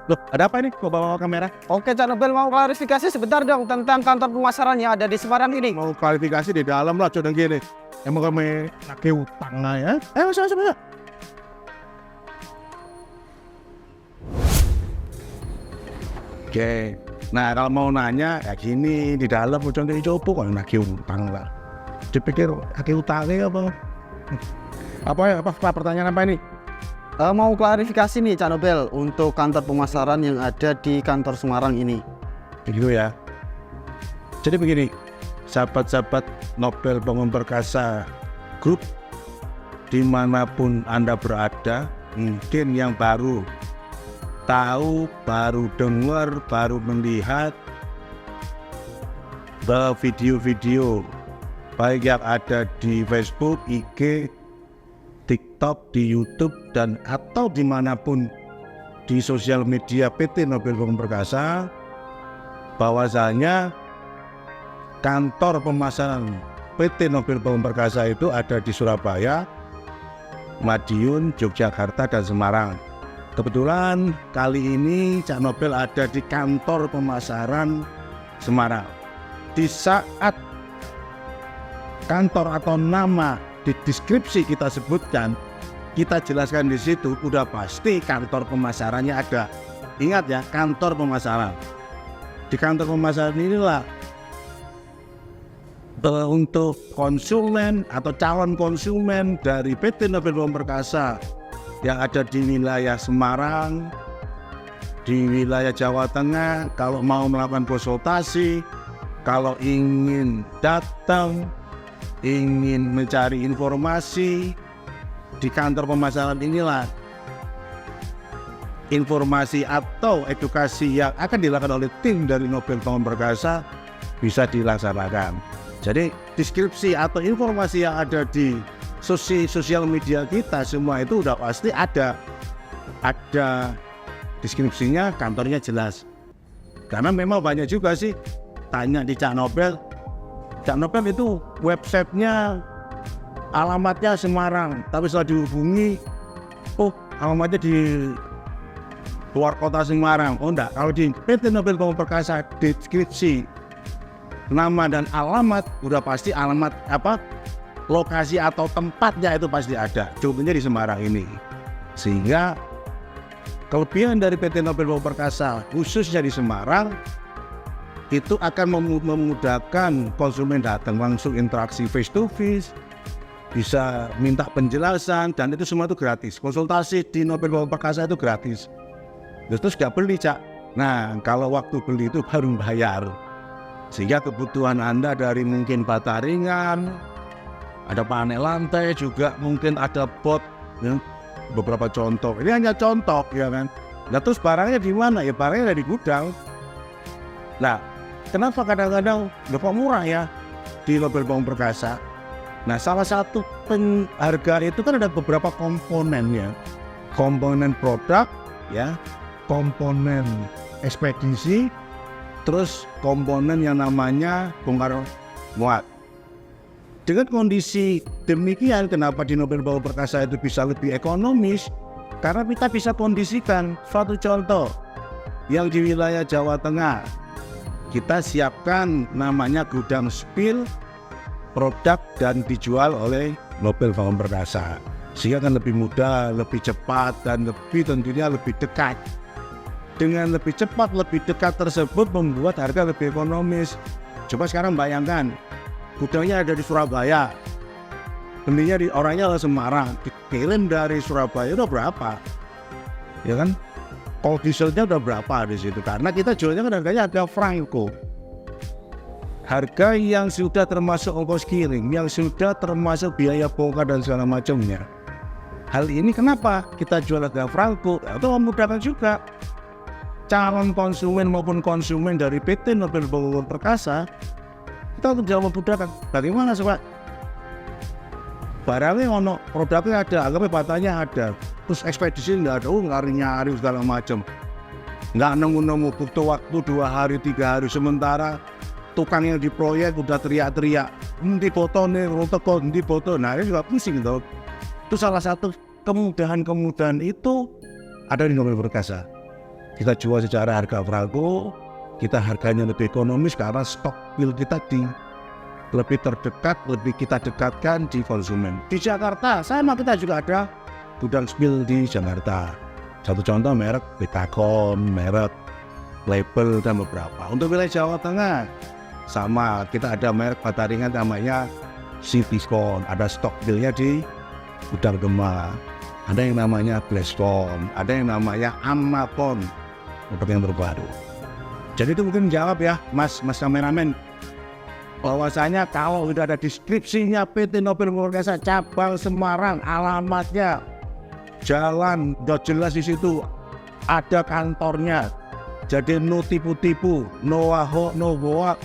Loh, ada apa ini? Kok bawa kamera? Oke, Cak Nobel mau klarifikasi sebentar dong tentang kantor pemasaran yang ada di Semarang ini. Mau klarifikasi di dalam lah, codeng gini. Emang kami nagih utang lah ya? Masuk. Oke, nah kalau mau nanya ya gini, di dalam contoh coba kok nagih utang lah. Dipikir nagih utangnya apa? Apa pertanyaan apa ini? Mau klarifikasi nih Cak Nobel untuk kantor pemasaran yang ada di kantor Semarang ini. Begitu ya. Jadi begini, sahabat-sahabat Nobel Bangun Perkasa Group, dimanapun Anda berada, mungkin yang baru tahu, baru dengar, baru melihat bahwa video-video baik yang ada di Facebook, IG, TikTok, di YouTube, dan atau dimanapun di sosial media PT Nobel Bangun Perkasa, bahwasanya kantor pemasaran PT Nobel Bangun Perkasa itu ada di Surabaya, Madiun, Yogyakarta, dan Semarang. Kebetulan kali ini Cak Nobel ada di kantor pemasaran Semarang. Di saat kantor atau nama di deskripsi kita sebutkan, kita jelaskan di situ, udah pasti kantor pemasarannya ada. Ingat ya, kantor pemasaran. Di kantor pemasaran inilah untuk konsumen atau calon konsumen dari PT Nobel Bangun Perkasa yang ada di wilayah Semarang, di wilayah Jawa Tengah, kalau mau melakukan konsultasi, kalau ingin datang, ingin mencari informasi, di kantor pemasaran inilah informasi atau edukasi yang akan dilakukan oleh tim dari Nobel Bangun Perkasa bisa dilaksanakan. Jadi deskripsi atau informasi yang ada di sosial media kita semua itu udah pasti ada deskripsinya, kantornya jelas. Karena memang banyak juga sih tanya di Cak Nobel itu websitenya alamatnya Semarang, tapi setelah dihubungi, oh alamatnya di luar kota Semarang. Oh enggak, kalau di PT Nobel Bangun Perkasa deskripsi nama dan alamat udah pasti alamat lokasi atau tempatnya itu pasti ada. Contohnya di Semarang ini. Sehingga kelebihan dari PT Nobel Bangun Perkasa khususnya di Semarang itu akan memudahkan konsumen datang langsung interaksi face to face, bisa minta penjelasan, dan itu semua itu gratis. Konsultasi di Nobel Bangun Perkasa itu gratis. Terus nggak beli, Cak. Nah, kalau waktu beli itu baru bayar. Sehingga kebutuhan Anda dari mungkin bata ringan, ada panel lantai, juga mungkin ada bot, ya, beberapa contoh. Ini hanya contoh, ya kan. Nah, terus barangnya di mana? Ya barangnya ada di gudang. Nah, kenapa kadang-kadang kok murah ya di Nobel Bangun Perkasa? Nah, salah satu harga itu kan ada beberapa komponennya. Komponen produk, ya, komponen ekspedisi, terus komponen yang namanya bongkar muat. Dengan kondisi demikian, kenapa di Nobel Bangun Perkasa itu bisa lebih ekonomis? Karena kita bisa kondisikan suatu contoh yang di wilayah Jawa Tengah. Kita siapkan namanya gudang spill produk dan dijual oleh Nobel Bangun Perkasa. Sehingga kan lebih mudah, lebih cepat, dan tentunya lebih dekat. Dengan lebih cepat, lebih dekat tersebut membuat harga lebih ekonomis. Coba sekarang bayangkan, gudangnya ada di Surabaya, belinya di orangnya di Semarang, dikirim dari Surabaya udah berapa? Ya kan? Kalau dieselnya udah berapa di situ? Karena kita jualnya kan harganya harga franco. Harga yang sudah termasuk ongkos kirim, yang sudah termasuk biaya bongkar dan segala macamnya. Hal ini kenapa kita jual harga franco? Itu memudahkan juga calon konsumen maupun konsumen dari PT Nobel Bangun Perkasa. Kita tidak memudahkan. Bagaimana sobat? Barangnya ono, produknya ada, anggapnya batanya ada, terus ekspedisi nggak ada, nyari segala macam, nggak nemu-nemu, butuh waktu 2 hari 3 hari, sementara tukang yang di proyek udah teriak-teriak, di foto nih, di foto, nah ini juga pusing tuh. Itu salah satu kemudahan itu ada di Nobel Perkasa. kita jual secara harga franco, kita harganya lebih ekonomis karena stok pil kita lebih terdekat, lebih kita dekatkan di konsumen. Di Jakarta sama, kita juga ada gudang spil di Jakarta. Satu contoh merek Betacom, merek Label dan beberapa. Untuk wilayah Jawa Tengah sama, kita ada merek bataringan namanya Citycon, ada stok pilnya di gudang Demak. Ada yang namanya Blescon, ada yang namanya Amapon, untuk yang terbaru. Jadi itu mungkin jawab ya mas kameramen, bahwasanya kalau sudah ada deskripsinya PT Nobel Perkasa cabang Semarang, alamatnya, jalan udah jelas di situ, ada kantornya. Jadi no tipu-tipu, no ahok, no bohong,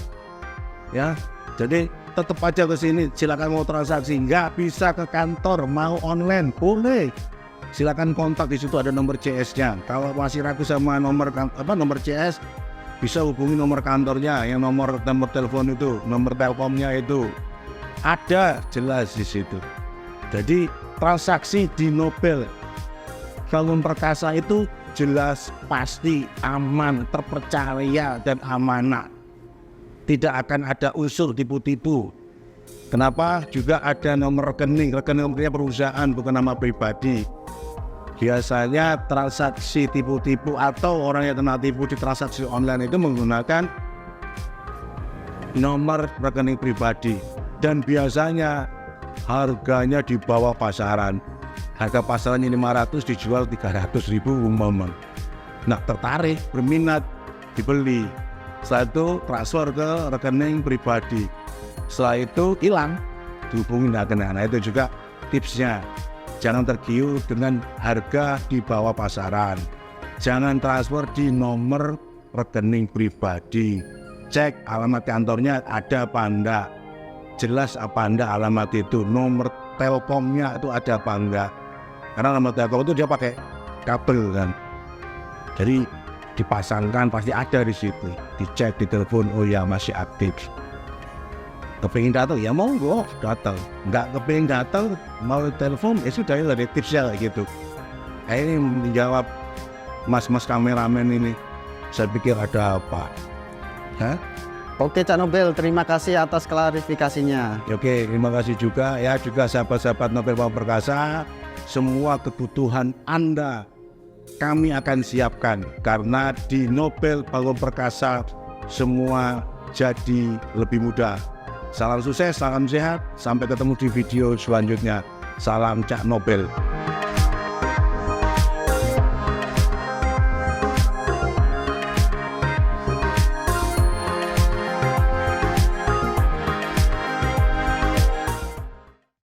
ya. Jadi tetap aja ke sini, silakan mau transaksi, nggak bisa ke kantor, mau online boleh. Silakan kontak, di situ ada nomor CS-nya. Kalau masih ragu sama nomor CS, bisa hubungi nomor kantornya, yang nomor telepon itu, nomor Telkomnya itu ada jelas di situ. Jadi transaksi di Nobel Bangun Perkasa itu jelas, pasti, aman, terpercaya dan amanah. Tidak akan ada unsur tipu-tipu. Kenapa? Juga ada nomor rekeningnya perusahaan, bukan nama pribadi. Biasanya transaksi tipu-tipu atau orang yang kena tipu di transaksi online itu menggunakan nomor rekening pribadi, dan biasanya harganya di bawah pasaran. Harga pasarannya 500, dijual 300.000 umpama. Nah, tertarik, berminat, dibeli. Setelah itu transfer ke rekening pribadi. Setelah itu hilang, dihubungi nggak kena. Nah, itu juga tipsnya. Jangan tergiur dengan harga di bawah pasaran. Jangan transfer di nomor rekening pribadi. Cek alamat kantornya ada apa enggak. Jelas apa enggak alamat itu. Nomor Telkomnya itu ada apa enggak. Karena nomor Telkom itu dia pakai kabel kan. Jadi dipasangkan pasti ada di situ. Dicek di telepon, oh ya masih aktif. Kepingin datang ya monggo datang, nggak kepingin datang mau telepon ya sudah, itu ada tipsnya kayak gitu. Ini menjawab mas kameramen ini, saya pikir ada apa. Hah? Oke Cak Nobel, terima kasih atas klarifikasinya. Oke, terima kasih juga ya, juga sahabat-sahabat Nobel Bangun Perkasa, semua kebutuhan Anda kami akan siapkan, karena di Nobel Bangun Perkasa semua jadi lebih mudah. Salam sukses, salam sehat, sampai ketemu di video selanjutnya. Salam Cak Nobel.